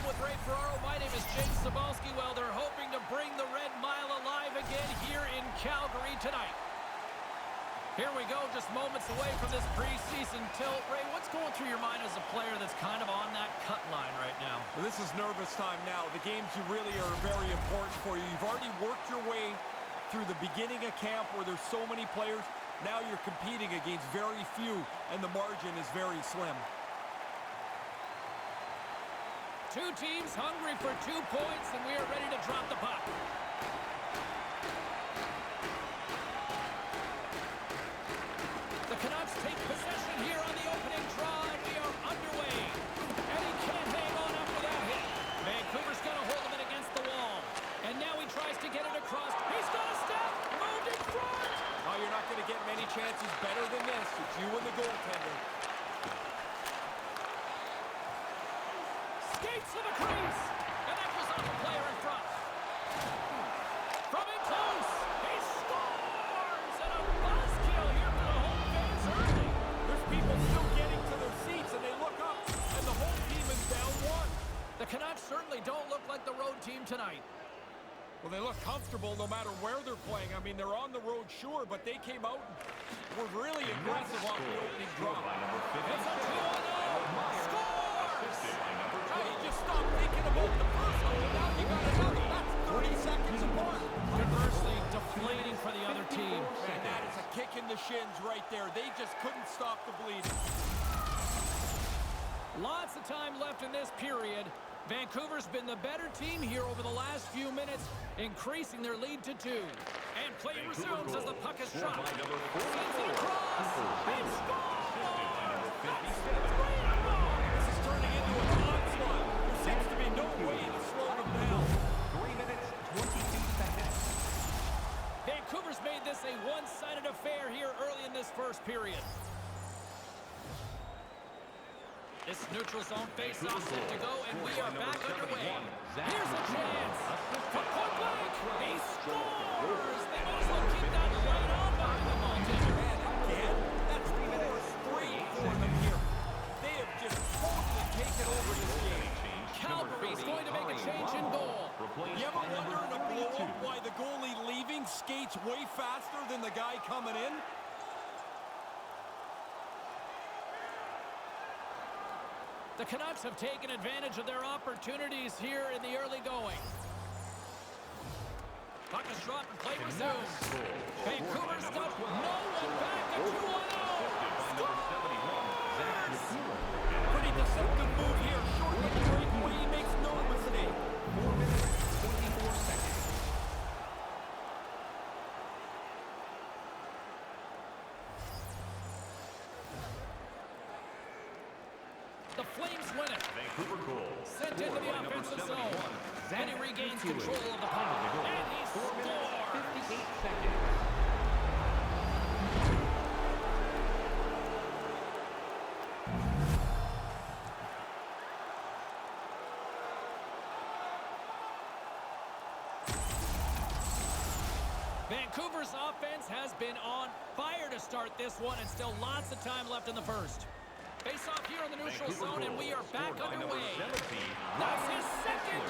with Ray Ferraro. My name is James Cebulski. Well, they're hoping to bring the Red Mile alive again here in Calgary tonight. Here we go, just moments away from this preseason tilt. Ray, what's going through your mind as a player that's kind of on that cut line right now? Well, this is nervous time now. The games you really are very important for you. You've already worked your way through the beginning of camp where there's so many players. Now you're competing against very few, and the margin is very slim. Two teams hungry for 2 points, and we are ready to drop the puck. The Canucks take possession here on the opening draw, and we are underway. And he can't hang on after that hit. Vancouver's got a hold of it against the wall. And now he tries to get it across. He's got a step, moved in front. Oh, you're not going to get many chances better than this. It's you and the goaltender. Skates to the crease. And that goes off the player in front. From in close. He scores! And a buzzkill here for the home fans early. There's people still getting to their seats, and they look up, and the home team is down 1. The Canucks certainly don't look like the road team tonight. Well, they look comfortable no matter where they're playing. I mean, they're on the road, sure, but they came out and were really aggressive on the opening draw. It's a 2-0. Scores! Now you just stop thinking about the first goal. Now you got another. That's 30 seconds apart. Conversely, deflating for the other team. And that is a kick in the shins right there. They just couldn't stop the bleeding. Lots of time left in this period. Vancouver's been the better team here over the last few minutes, increasing their lead to 2. And play resumes as the puck is shot. Sends it across. And scores! That's 3-0! This is turning into an onslaught. There seems to be no way to slow them down. 3 minutes, 22 seconds. Vancouver's made this a one-sided affair here early in this first period. This neutral zone face-off set to go, and we are back underway. Here's a chance. From point blank, he scores. They might as well keep that right on behind the goaltender. And again, that's 4-3 for them here. They have just totally taken over this game. Calgary's going to make a change in goal. You ever wonder in a blow-up why the goalie leaving skates way faster than the guy coming in? The Canucks have taken advantage of their opportunities here in the early going. Puck is dropped and play resumes. Vancouver's got no one back at 2-0. Pretty deceptive move here. Short of the breakaway, he makes no mistake. 4 minutes, 24 seconds. The Flames win it. Vancouver goal. Sent into the offensive zone. And he regains control of the puck. And he 4 minutes, scores. 58 seconds. Vancouver's offense has been on fire to start this one, and still lots of time left in the first. Face off here in the neutral zone, and we are back underway. That's his second.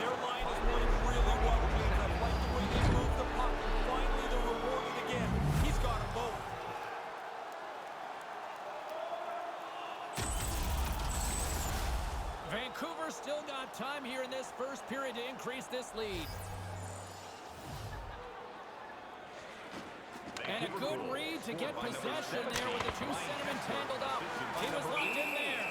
Their line has played really well, James. I like the way they move the puck. Finally, they're rewarded again. He's got them both. Vancouver still got time here in this first period to increase this lead. And a good read to get possession there with the two centermen tangled up. He was locked in there.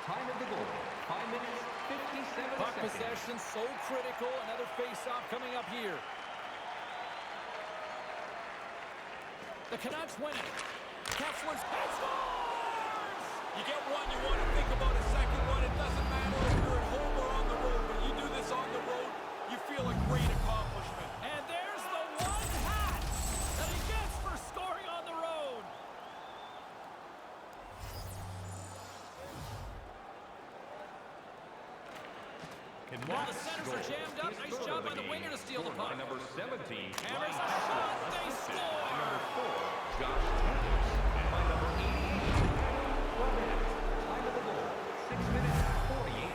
Time of the goal, 5 minutes, 57 Puck seconds. possession so critical. Another face-off coming up here. The Canucks win it. Kessler's And scores! You get one, you want to think about a second one. It doesn't matter if you're at home or on the road. When you do this on the road, you feel a great accomplishment. And there's the one hat that he gets for scoring on the road. While the centers are jammed up, nice job by the winger to steal the puck. Number 17. Hammers a shot, they score! Number 4, Josh Canucks. And by number 88. Time of the goal, 6 minutes, 48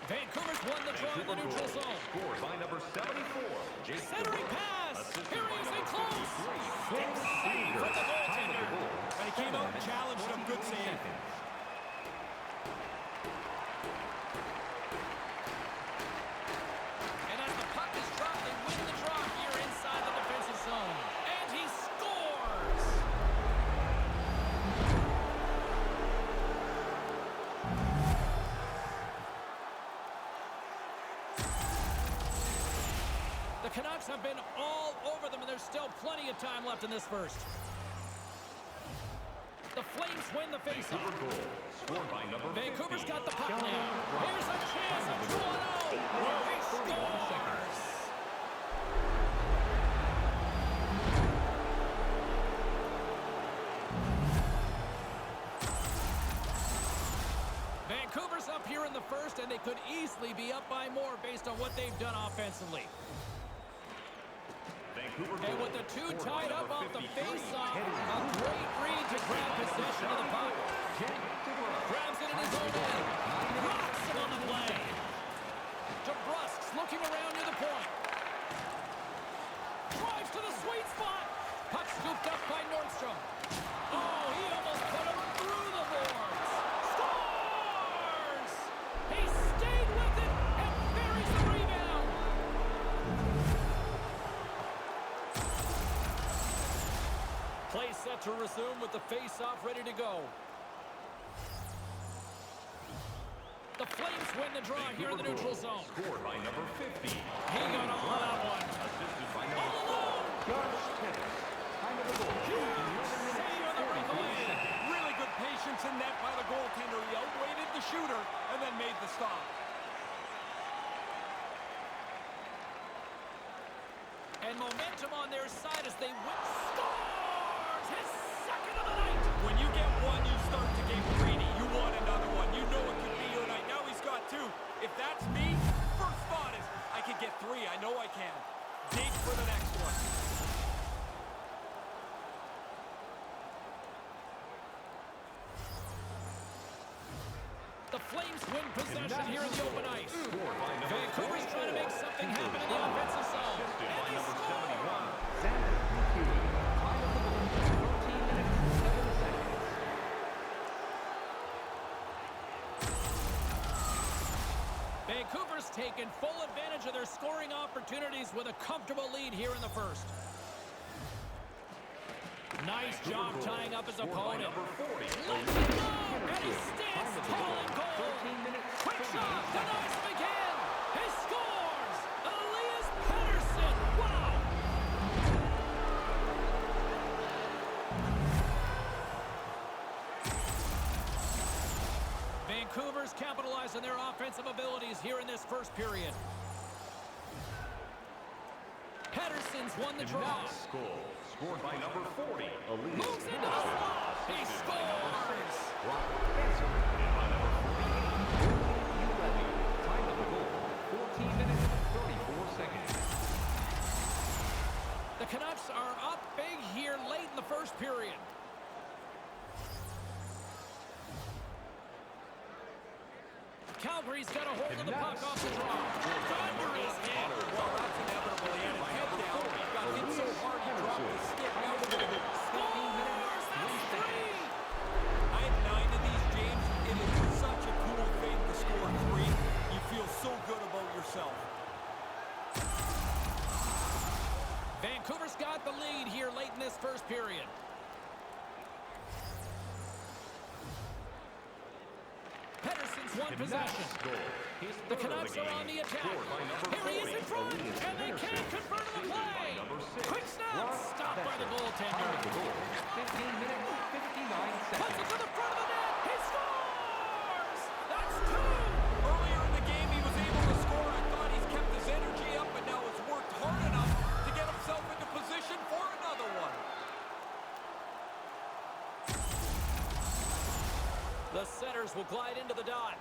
Vancouver's won the draw in the neutral zone. Scored by number 74, Jake Centering pass. Here he is in close. Big save from the goaltender. And he came out and challenged him. Good save. And as the puck is dropped, they win the draw here inside the defensive zone. And he scores! The Canucks have been all over them, and there's still plenty of time left in this first. The Flames win the faceoff. Scored by number Vancouver's 50. got the puck now. Here's a chance of 2-0. He scores! Vancouver's up here in the first, and they could easily be up by more based on what they've done offensively. And with the two tied up off the face-off, a great read to grab possession of the puck. Grabs it in his own end. Rocks him on the play. DeBrusk's looking around near the point. Drives to the sweet spot. Puck scooped up by Nordstrom. Oh, he almost put him through the boards. Scores! He stayed with it and buries the rebound. Play set to resume with the face-off ready to go. The Flames win the draw here in the neutral zone. Scored by number 50. He got all of that one. Assisted by All number alone. Time of the goal. Save on the breakaway. Really good patience in net by the goaltender. He outweighted the shooter and then made the stop. And momentum on their side as they win. Scores! His second of the night. When you get one, you start to get greedy. You want another one. You know it could be your night. Now he's got two. If that's me, first thought is, I could get three. I know I can. Dig for the next one. The Flames win possession here in the open ice. Vancouver's trying to make something happen in the offensive zone. And they score! Time of the goal. 13 minutes, 7 seconds. Vancouver's taken full advantage of their scoring opportunities with a comfortable lead here in the first. Nice job tying up his opponent. Let's go! And he stands tall and goal. Quick shot, denies him again. He scores! Elias Pettersson! Wow! Vancouver's capitalized on their offensive abilities here in this first period. Pettersson's won the draw. Scored by number 40, Elias Moves into the slot. He scores! Time of the goal. 14 minutes, 34 seconds. The Canucks are up big here late in the first period. Calgary's got a hold of the puck off the draw. Thunder is hit. Well, that's inevitable. He had his head down. Got hit so hard he dropped his stick. Scores! That's three! I had 9 of these, James. It is such a cool thing to score 3. You feel so good about yourself. Vancouver's got the lead here late in this first period. Pettersson's won possession. The Canucks are on the attack. Here he is in front, and they can't convert on the play. Quick snap, stopped by the goaltender. 15 minutes, 59 Puts seconds. it to the front of the net. He scores! That's 2! Earlier in the game, he was able to score. I thought he's kept his energy up, but now has worked hard enough to get himself into position for another one. The Senators will glide into the dot.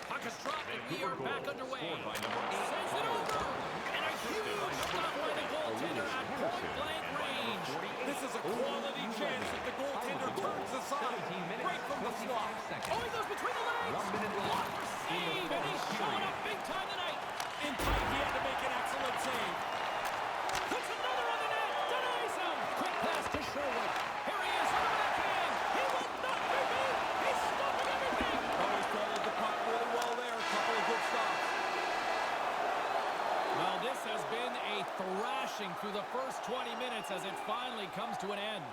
Puck is dropped, and we are back underway. Sends it over, and a huge stop by the goaltender at point-blank range. This is a quality chance if the goaltender turns the minutes as it finally comes to an end.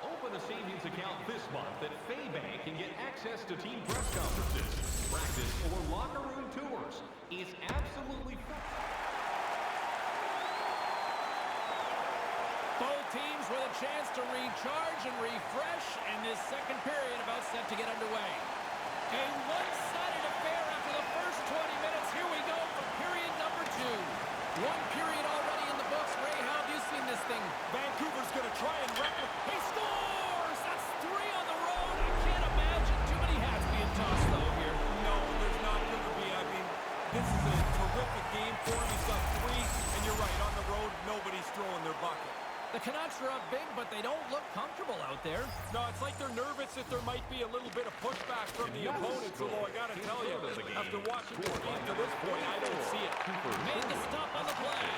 Open a savings account this month at Faybank and get access to team press conferences, practice, or locker room tours. It's absolutely free. Both teams with a chance to recharge and refresh, and this second period about set to get underway. A one-sided affair after the first 20 minutes. Here we go for period number 2. One period already in the books. Ray, how have you seen this thing? Vancouver's going to try and He scores! That's 3 on the road. I can't imagine too many hats being tossed, though, here. No, there's not going to be. I mean, this is a terrific game for him. He's got 3, and you're right, on the road, nobody's throwing their bucket. The Canucks are up big, but they don't look comfortable out there. No, it's like they're nervous that there might be a little bit of pushback from the opponents, although I got to tell you, after watching this game to this point, I don't see it. Made the stop on the play.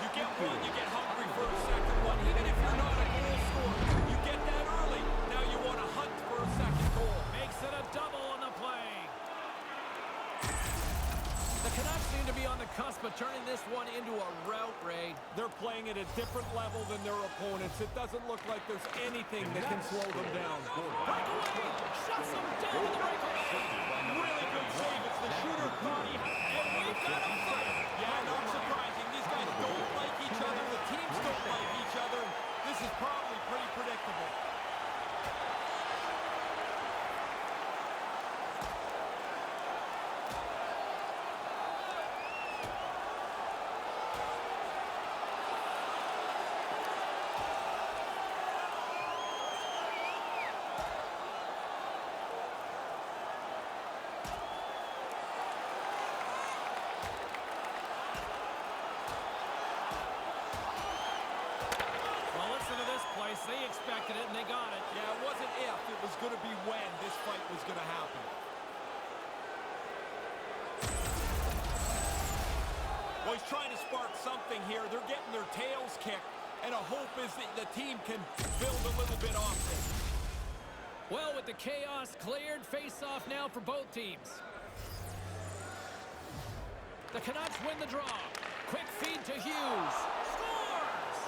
You get one, you get hungry for a second one. Even if you're not a goal scorer, you get that early. Now you want to hunt for a second goal. Makes it a double on the play. The Canucks seem to be on the cusp of turning this one into a rout, Ray. They're playing at a different level than their opponents. It doesn't look like there's anything that can slow them down. Breakaway! Shuts them down with the breakaway! Really good save. It's the shooter, Connie. And we've got a fight! Yeah, not surprising. These guys don't like each other. The teams don't like each other. This is probably pretty predictable. They expected it, and they got it. Yeah, it wasn't if. It was going to be when this fight was going to happen. Well, he's trying to spark something here. They're getting their tails kicked, and a hope is that the team can build a little bit off this. Well, with the chaos cleared, face-off now for both teams. The Canucks win the draw. Quick feed to Hughes. Scores!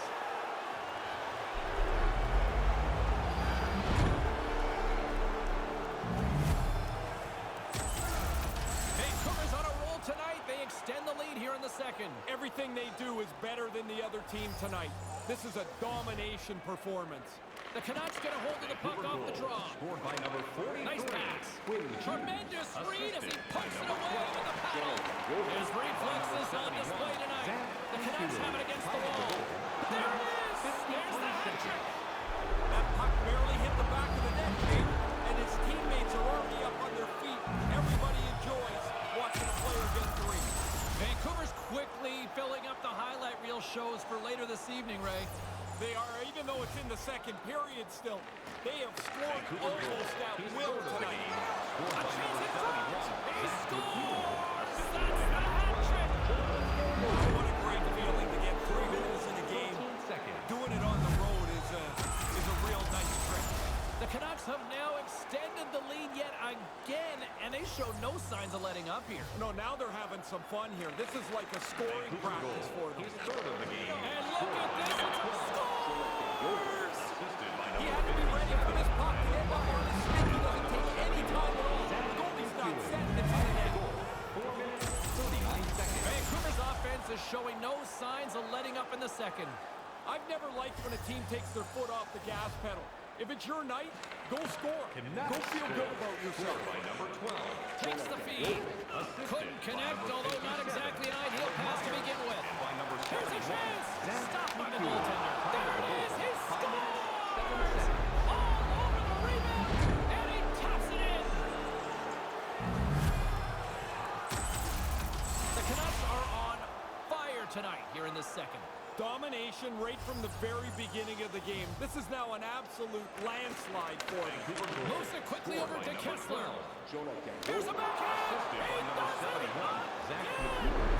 Vancouver's on a roll tonight. They extend the lead here in the second. Everything they do is better than the other team tonight. This is a domination performance. The Canucks get a hold of the puck off the draw. Scored by number 43. Nice pass. Tremendous read as he puts it away with the paddle. His reflexes on display tonight. The Canucks have it against the wall. There it is. There's the hat trick. That puck barely hit the back of the net, Jake, and his teammates are already up on their feet. Everybody enjoys watching a player get 3. Vancouver's quickly filling up the highlight reel shows for later this evening, Ray. They are, even though it's in the second period still, they have scored almost at will tonight. A chance in front. He scores. That's the hat trick. What a great feeling to get 3 goals in a game. Doing it on the road is a real nice trick. The Canucks have now extended the lead yet again, and they show no signs of letting up here. No, now they're having some fun here. This is like a scoring practice for them. His third of the game. And look at this. It's a scores! Assisted by He number had to be ready for this puck to end up on his stick. He doesn't take any time at all. The goalie's not set, and it's in the net. 4 minutes, 39 seconds. Vancouver's offense is showing no signs of letting up in the second. I've never liked when a team takes their foot off the gas pedal. If it's your night, go score. Go feel good about yourself. by number 12. Takes the feed. Couldn't connect, although not exactly an ideal pass to begin with. By number Here's a 71. chance. Stopped by the goaltender. There it is. He scores! All over the rebound, and he taps it in. The Canucks are on fire tonight here in the second. Domination right from the very beginning of the game. This is now an absolute landslide for them. Moves it quickly over to Kessler. Here's a backhand. He does it.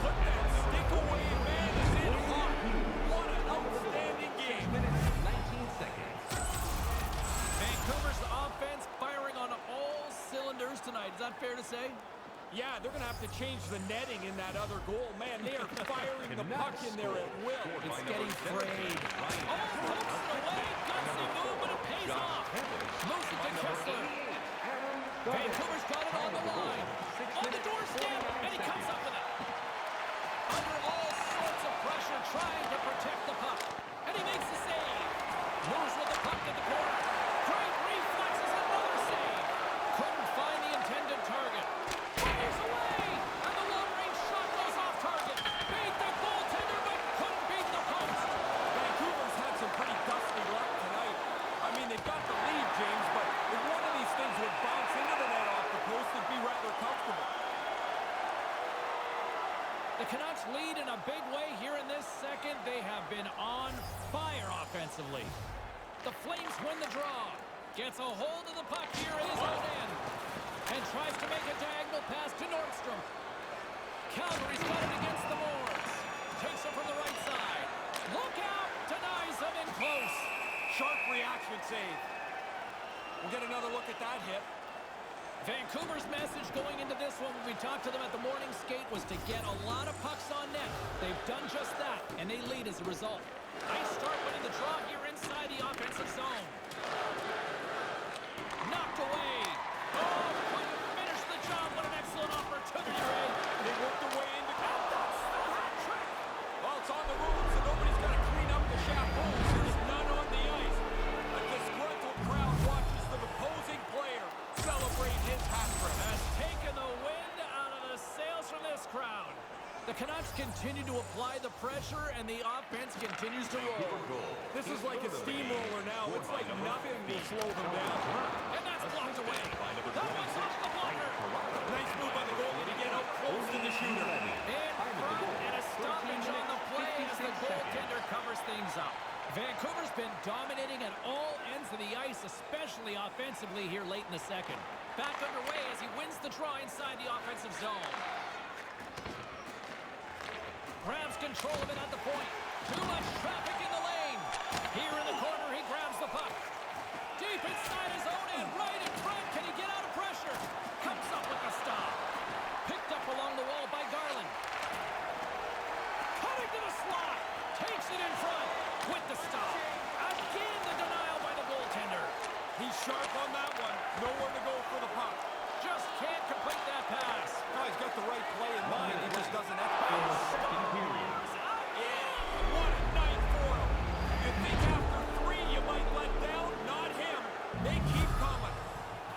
Put that stick away, man. Is in hot. What an outstanding game. 6 minutes, 19 seconds. Vancouver's offense firing on all cylinders tonight. Is that fair to say? Yeah, they're going to have to change the netting in that other goal. Man, they are firing the puck in there at will. It's getting frayed. Oh, pokes it away. Gutsy move, but it pays off. Moves it to Kessler. Vancouver's got it on the line. On the doorstep, and he comes up with it. Under all sorts of pressure, trying to protect the puck. And he makes the save. Moves with the puck to the corner. Great reflexes, another save. Couldn't find the intended target. Fires away, and the long-range shot goes off target. Beat the goaltender, but couldn't beat the post. Vancouver's had some pretty dusty luck tonight. I mean, they've got the lead, James, but if one of these things would bounce into the net off the post, it'd be rather comfortable. The Canucks lead in a big way here in this second. They have been on fire offensively. The Flames win the draw. Gets a hold of the puck here in his own end. And tries to make a diagonal pass to Nordstrom. Calgary's got it against the boards. Takes it from the right side. Look out! Denies him in close. Sharp reaction save. We'll get another look at that hit. Vancouver's message going into this one when we talked to them at the morning skate was to get a lot of pucks on net. They've done just that, and they lead as a result. Nice start winning the draw here inside the offensive zone. Knocked away. Oh, couldn't finish the job. What an excellent opportunity, Ray. They worked their way into... And that's the hat trick! Well, it's on the road, so nobody's got to clean up the shambles. There's none on the ice. A disgruntled crowd watches the opposing player celebrate his hat trick. Has taken the wind out of the sails from this crowd. The Canucks continue to apply the pressure, and the offense continues to roll. This is like a steamroller now. It's like nothing will slow them down. And that's blocked away. That one's off the blocker. Nice move by the goalie to get out close to the shooter. In front, and a stoppage on the play as the goaltender covers things up. Vancouver's been dominating at all ends of the ice, especially offensively here late in the second. Back underway as he wins the draw inside the offensive zone. Grabs control of it at the point. Too much traffic in the lane. Here in the corner, he grabs the puck. Deep inside his own end, right in front. Can he get out of pressure? Comes up with the stop. Picked up along the wall by Garland. Cutting to the slot. Takes it in front with the stop. Again, the denial by the goaltender. He's sharp on that one. Nowhere to go for the puck. Just can't complete that pass. No, he's got the right play in mind. He just doesn't execute. Yeah, what a night for him. You think after 3 you might let down? Not him. They keep coming.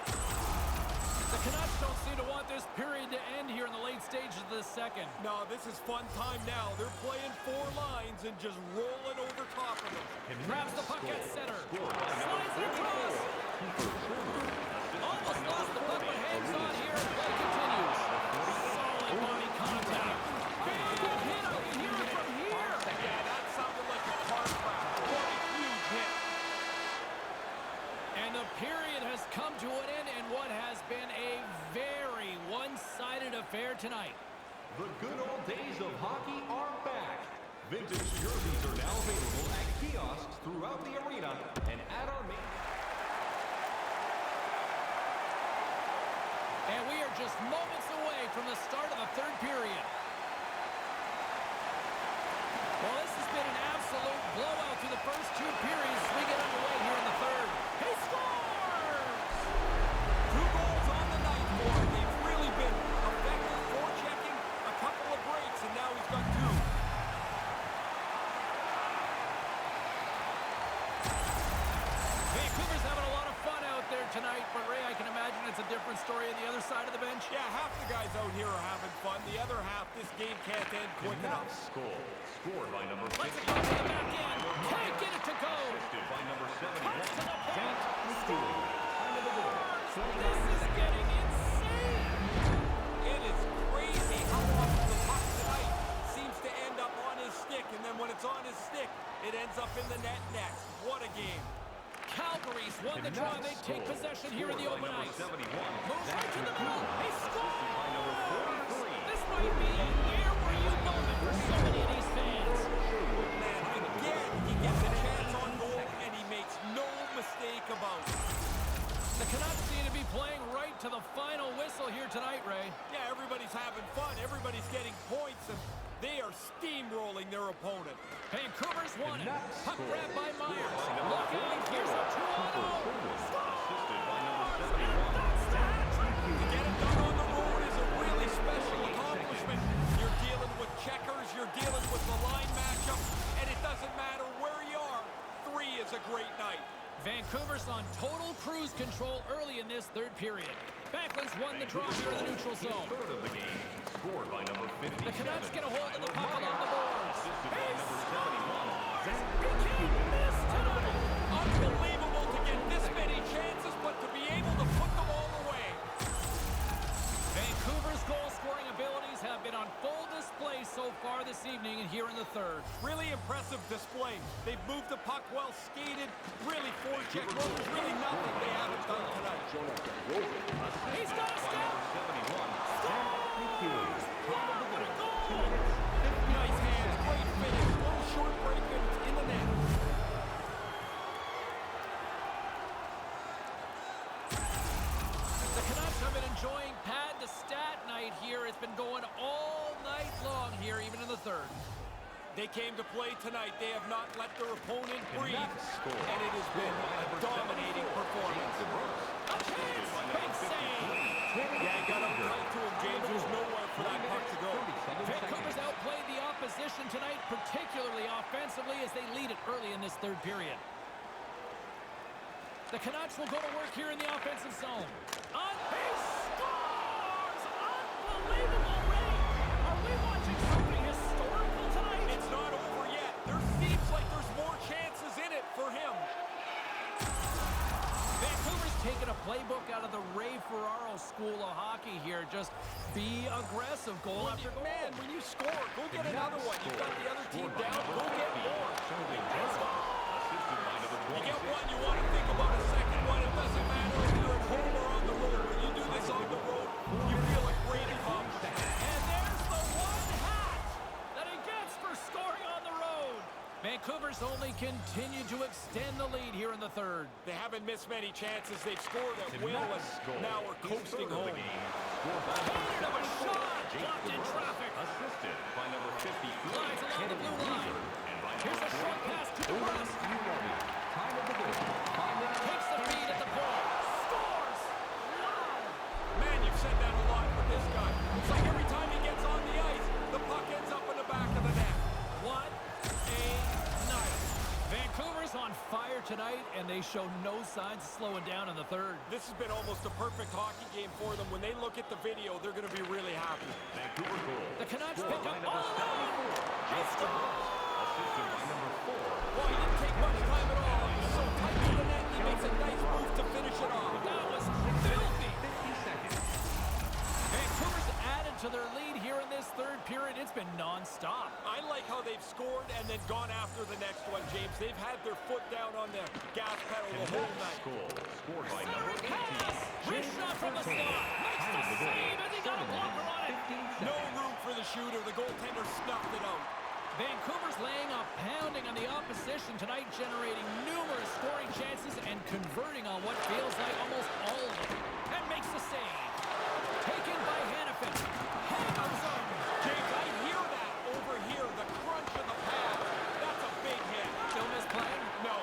The Canucks don't seem to want this period to end here in the late stages of the second. No, this is fun time now. They're playing 4 lines and just rolling over top of them. Grabs the puck at center. Slides it across. Almost lost the puck, but hangs on here and play continues. Solid body contact. Big hit. I can hear it from here. Yeah, that sounded like a car crash. What a huge hit. And the period has come to an end in what has been a very one-sided affair tonight. The good old days of hockey are back. Vintage jerseys are now available at kiosks throughout the arena and at our main... And we are just moments away from the start of the third period. Well, this has been an absolute blowout through the first 2 periods as we get underway here in the third. He scores! 2 goals on the night for him. They've really been effective forechecking, a couple of breaks, and now he's got 2. Vancouver's having a lot of fun out there tonight, but Ray, I can imagine it's a different story on the other side of the bench. Yeah, half the guys out here are having fun. The other half, this game can't end quick enough. Scored by number 50. Let's go to the back end. Can't get it to go. Assisted by number 71. Cuts to the point. Time of the goal. This is getting insane. It is crazy how often the puck tonight seems to end up on his stick, and then when it's on his stick, it ends up in the net next. What a game. Calgary's won the draw. They take possession here in the open ice. 71. Moves right to the middle. He scores! By number 43. This might be a where-were-you moment for so many of these fans. Man, again, he gets a chance on goal, and he makes no mistake about it. The Canucks seem to be playing right to the final whistle here tonight, Ray. Yeah, everybody won it. Puck grab by Myers. Look out, here's a 2-on-0. Assisted by number 71. To get it done on the road is a really special accomplishment. You're dealing with checkers, you're dealing with the line matchup, and it doesn't matter where you are. 3 is a great night. Vancouver's on total cruise control early in this third period. Backlund's won the draw here in the neutral zone. Third of the game, scored by number 57. The Canucks get a hold of the puck along the boards. Assisted by number 71. He can't miss tonight. Unbelievable to get this many chances, but to be able to put them all away. Vancouver's goal-scoring abilities have been on full display so far this evening and here in the third. Really impressive display. They've moved the puck well, skated, really forechecked. Well, there's really nothing they haven't done tonight. He's got a step. 71. Scores! What a goal! Nice hands, great finish, little short break, and it's in the net. The Canucks have been enjoying pad the stat night here. It's been going all night long here, even in the third. They came to play tonight. They have not let their opponent breathe, and it has been a dominating performance. A chance! Big save! Yeah, he got up tight to him, James. There's nowhere for that puck to go. Vancouver's outplayed the opposition tonight, particularly offensively, as they lead it early in this third period. The Canucks will go to work here in the offensive zone. He scores! Unbelievable rate! Are we watching something historical tonight? It's not over yet. There seems like there's more chances in it for him. Vancouver's taken a playbook out of the Ray Ferraro school of hockey here. Just be aggressive, goal after goal. Man, when you score, go get another one. You've got the other team down. Go get more. You get one, you want to think about a second one. It doesn't matter if you're at home or on the road. When you do this on the road, you feel a great accomplishment. And there's the one hat that he gets for scoring on the road. Vancouver's only continued to extend the lead here in the third. They haven't missed many chances. They've scored at will, and now we're coasting home. Hated of a shot, blocked in traffic. Assisted by number 50. Glides along the blue line. Here's a short pass to the breast. Time of the game. 5 minutes. Takes the feed at the point. Scores! Wow! Man, you've said that a lot with this guy. It's like every time he gets on the ice, the puck ends up in the back of the net. What a night. Vancouver's on fire tonight, and they show no signs of slowing down in the third. This has been almost a perfect hockey game for them. When they look at the video, they're going to be really happy. Vancouver goal. The Canucks pick up all alone. He scores! Assisted by number 4. Well, he didn't take much time at all. He was so tight to the net, he makes a nice move to finish it off. That was filthy. 50 seconds. Vancouver's added to their lead here in this third period. It's been non-stop. I like how they've scored and then gone after the next one, James. They've had their foot down on the gas pedal the whole night. Goal. Scored by number Centering 18. pass. Wrist shot from the slot. Makes the save as he got a blocker on it. 15 No seconds. room for the shooter. The goaltender snuffed it out. Vancouver's laying a pounding on the opposition tonight, generating numerous scoring chances and converting on what feels like almost all of them. And makes the save. Taken by Hannafin. Hammers him. James, I hear that over here. The crunch of the pad. That's a big hit. Still misplaying. No.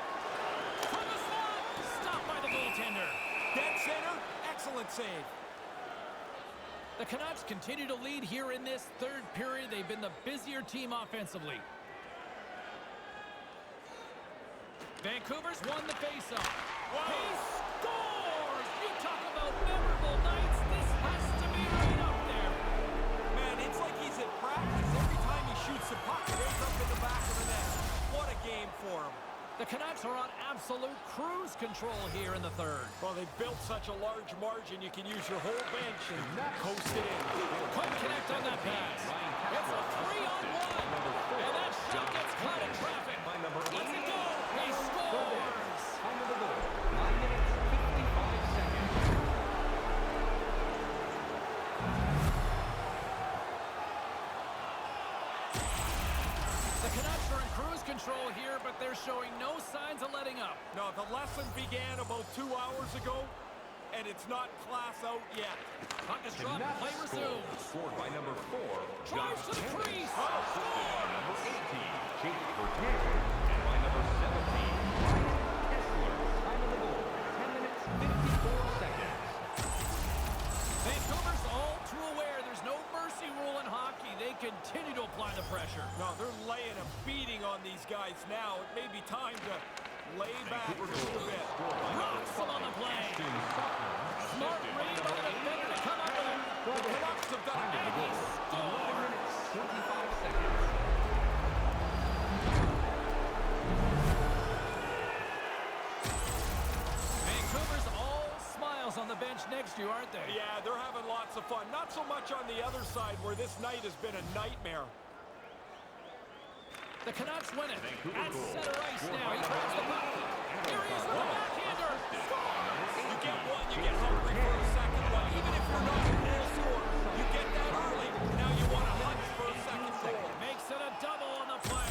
From the slot. Stopped by the goaltender. Dead center. Excellent save. The Canucks continue to lead here in this third period. They've been the busier team offensively. Vancouver's won the faceoff. He scores! You talk about memorable nights. This has to be right up there. Man, it's like he's at practice. Every time he shoots the puck, it ends up in the back of the net. What a game for him. The Canucks are on absolute cruise control here in the third. Well, they've built such a large margin, you can use your whole bench and coast it in. Couldn't connect on that pass. It's a 3-on-1. And that shot gets caught in traffic. Let's it go. He scores. Time of the goal. 9 minutes, 55 seconds. The Canucks are in cruise control here, but they're showing no signs of letting up. No, the lesson began about 2 hours ago, and it's not class out yet. Puck is dropped, play resumes. Scored by number 4. Drives to the crease. Assisted by number 18. Jake Bertier. And these guys now. It may be time to lay back just a bit. Rocks him on the play. Smart read by the defender to come up with him. The Canucks have done it. Time of the goal. 11 minutes, 25 seconds. Vancouver's all smiles on the bench next to you, aren't they? Yeah, they're having lots of fun. Not so much on the other side where this night has been a nightmare. The Canucks win it. At center ice now. He grabs the puck. Here he is with a backhander. Scores! You get one, you get hungry for a second one. Even if you're not a goal scorer, you get that early. Now you want to hunt for a second goal. Makes it a double on the play.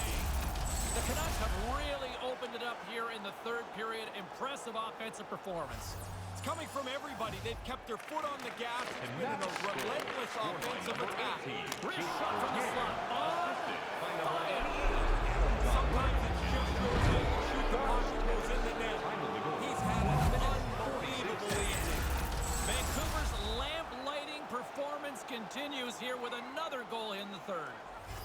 The Canucks have really opened it up here in the third period. Impressive offensive performance. It's coming from everybody. They've kept their foot on the gas. It's been a relentless offensive attack. Wrist shot from the slot. On fire. Sometimes it's just your way to shoot the puck that goes in the net. He's had an unbelievable evening. Vancouver's lamp-lighting performance continues here with another goal in the third.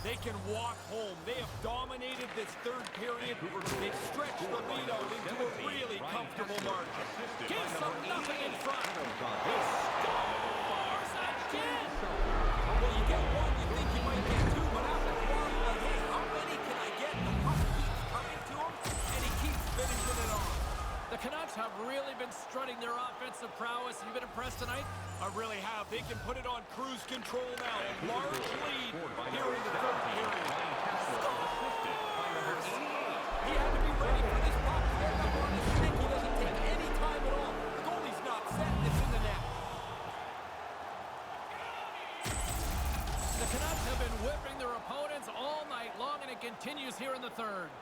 They can walk home. They have dominated this third period. They've stretched the lead out into a really comfortable margin. Gives them nothing in front. He scores again. Well, you get one, you think you might get two, but after a while, you're like, hey, how many can I get? The puck keeps coming to him, and he keeps finishing it off. The Canucks have really been strutting their offensive prowess. Have you been impressed tonight? I really have. They can put it on cruise control now. A large lead here in the third period. He had to be ready for this puck. He's up on his stick. He doesn't take any time at all. The goalie's not set. It's in the net. The Canucks have been whipping their opponents all night long, and it continues here in the third.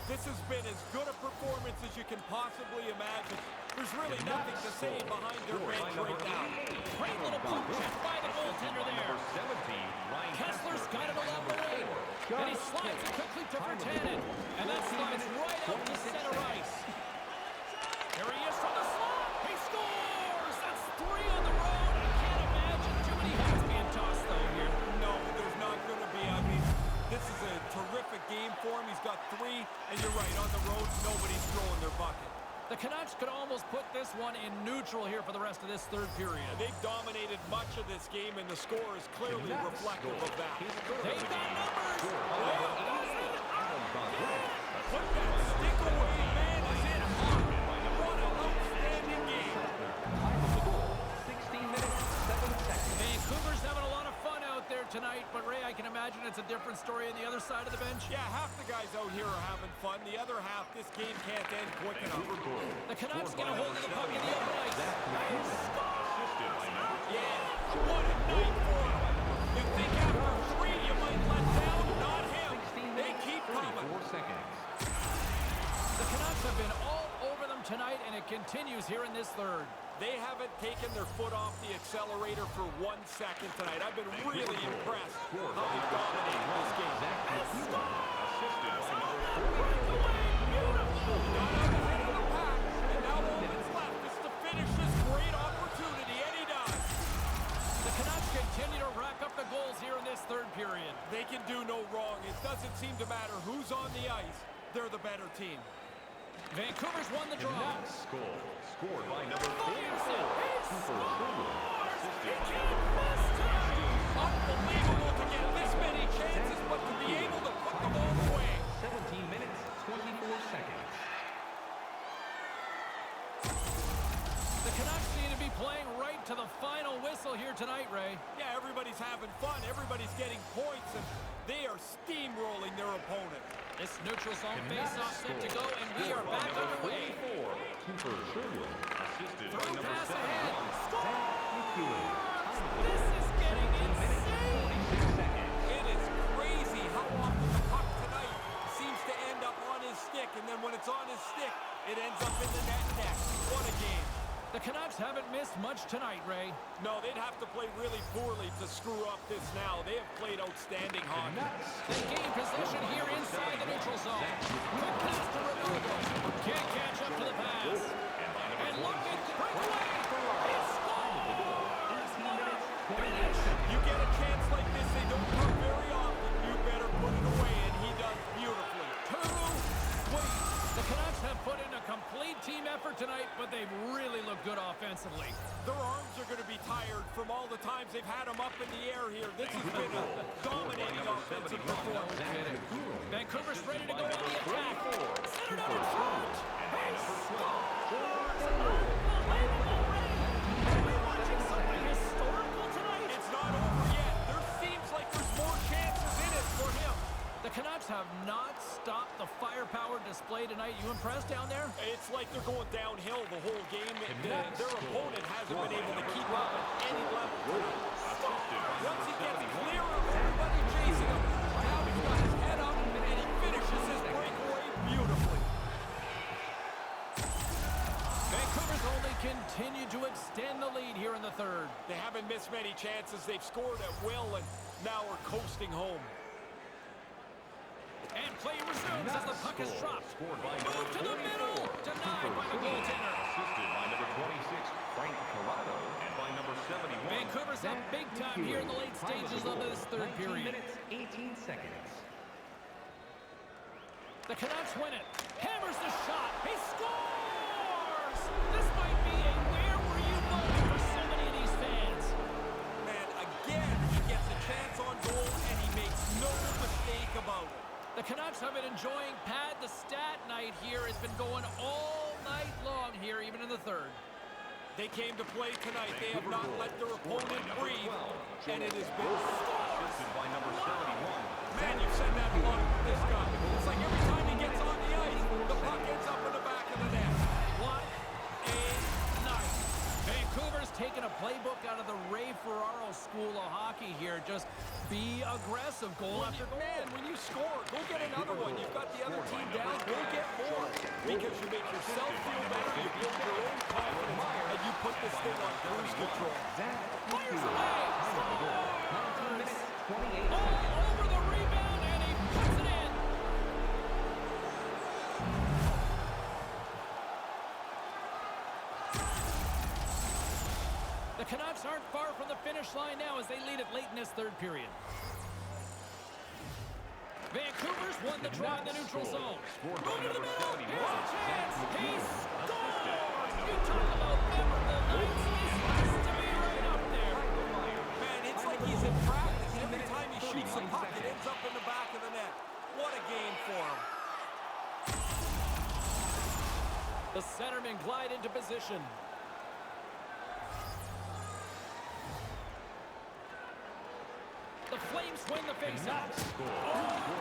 This has been as good a performance as you can possibly imagine. There's really nothing to say behind their bench right now. Great little poke check by the goaltender there. Kessler's got it along the wing. And he slides it quickly to Virtanen. And that slides right out to center ice. Here he is from the slot. He scores! That's 3 on the road. I can't imagine too many heads being tossed, though, here. No, there's not going to be. I mean, this is a terrific game for him. He's got 3, and you're right, on the road, nobody's throwing their bucket. The Canucks could almost put this one in neutral here for the rest of this third period. They've dominated much of this game, and the score is clearly reflective of that. They've got numbers. Put that stick away, man, is in hot. What an outstanding game. Time of the goal. 16 minutes, 7 seconds. Vancouver's having a lot of fun out there tonight, but Ray, I can imagine it's a different story on the other side of the bench. Yeah, half the guys out here are having fun. The other half, this game can't end quick enough. The Canucks get a hold of the puck in the open ice. Yeah, what a night for him. You think after 3 you might let down? Not him. They keep coming. 4 seconds. The Canucks have been all over them tonight, and it continues here in this third. They haven't taken their foot off the accelerator for 1 second tonight. I've been really impressed how they've dominated this game. Got out ahead of the pack, and now all that's left is to finish this great opportunity, and he does. The Canucks continue to rack up the goals here in this third period. They can do no wrong. It doesn't seem to matter who's on the ice. They're the better team. Vancouver's won the draw. Scored by number 44. He can't miss tonight. Unbelievable to get this many chances, but to be able to put them all away. 17 minutes, 24 seconds. The Canucks seem to be playing right to the final whistle here tonight, Ray. Yeah, everybody's having fun. Everybody's getting points, and they are steamrolling their opponent. This neutral zone face-off set to go, and we are back underway. Through pass ahead. Score! This is getting insane. It is crazy how often the puck tonight seems to end up on his stick, and then when it's on his stick, it ends up in the net next. What a game. The Canucks haven't missed much tonight, Ray. No, they'd have to play really poorly to screw up this now. They have played outstanding hockey. They gain possession here inside the neutral zone. Quick pass to Ronaldo. Can't catch up to the pass. And look at the breakaway. He scores! You get a chance like this, they don't come very often. You better put it away, and he does beautifully. big team effort tonight, but they've really looked good offensively. Their arms are going to be tired from all the times they've had them up in the air here. This has been a dominating offensive performance. Vancouver's ready to go on the attack. Centered out in front. He scores! Unbelievable, Ray! Are we watching something historical tonight? It's not over yet. There seems like there's more chances in it for him. The Canucks have not stopped the firepower display tonight. You impressed down there? It's like they're going downhill the whole game. Their opponent hasn't been able to keep up at any level. Once he gets clear of everybody chasing him, now he's got his head up and he finishes his breakaway beautifully. Vancouver's only continued to extend the lead here in the third. They haven't missed many chances. They've scored at will and now we're coasting home. And play resumes as the puck is dropped. Move to the middle. Denied by the goaltender. Assisted by number 26, Frank Corrado, and by number 71. Vancouver's up big time here in the late stages of this third 19 period. minutes, 18 seconds. The Canucks win it. Hammers the shot. He scores! This might be a where were you moment for so many of these fans. Man, again, he gets a chance on goal and he makes no mistake about it. The Canucks have been enjoying pad the stat night here. It's been going all night long here, even in the third. They came to play tonight. They have not let their opponent breathe, and it has been Assisted by number 71. Man, you've said that a lot with this guy. It's like every time he gets on the ice, the puck ends up in the back of the net. What a night. Vancouver's taking a playbook out of the Ray Ferraro School of Hockey here. Just be aggressive, goal after goal. Man, when you score, go get another one. You've got the other team down, go get more. Because you make yourself feel better, you build your own confidence, and you put this thing on cruise control. Fires away. 19 minutes, 28 All seconds. over the rebound, and he puts it in. The Canucks aren't far from the finish line now as they lead it late in this third period. Vancouver's won the draw in the neutral zone. Move to the middle. Here's a chance. He scores. You talk about memorable nights. This has to be right up there. Man, it's like he's in practice. Every time he shoots the puck, it ends up in the back of the net. What a game for him. The centermen glide into position. The Flames win the faceoff. Oh,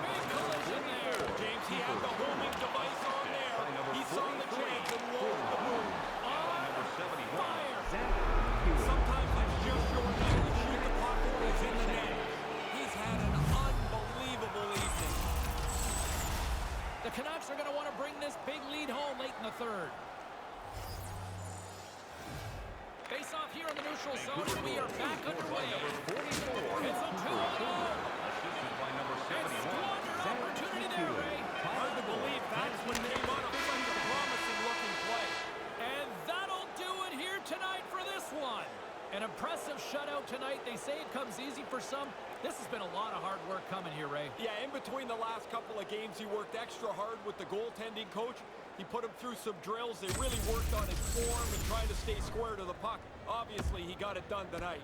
big collision there. James, he had the homing device on there. He saw the chance and rolled the move. Fire. Sometimes it's just your night to shoot the puck when it's in the net. He's had an unbelievable evening. The Canucks are going to want to bring this big lead home late in the third. Face off here in the neutral zone, and we are back underway. It's a 2-0. Assisted by number And 71. squandered opportunity there, Ray. Hard to believe that's what came out of such a promising looking play. And that'll do it here tonight for this one. An impressive shutout tonight. They say it comes easy for some. This has been a lot of hard work coming here, Ray. Yeah, in between the last couple of games, he worked extra hard with the goaltending coach. He put him through some drills. They really worked on his form and trying to stay square to the puck. Obviously, he got it done tonight.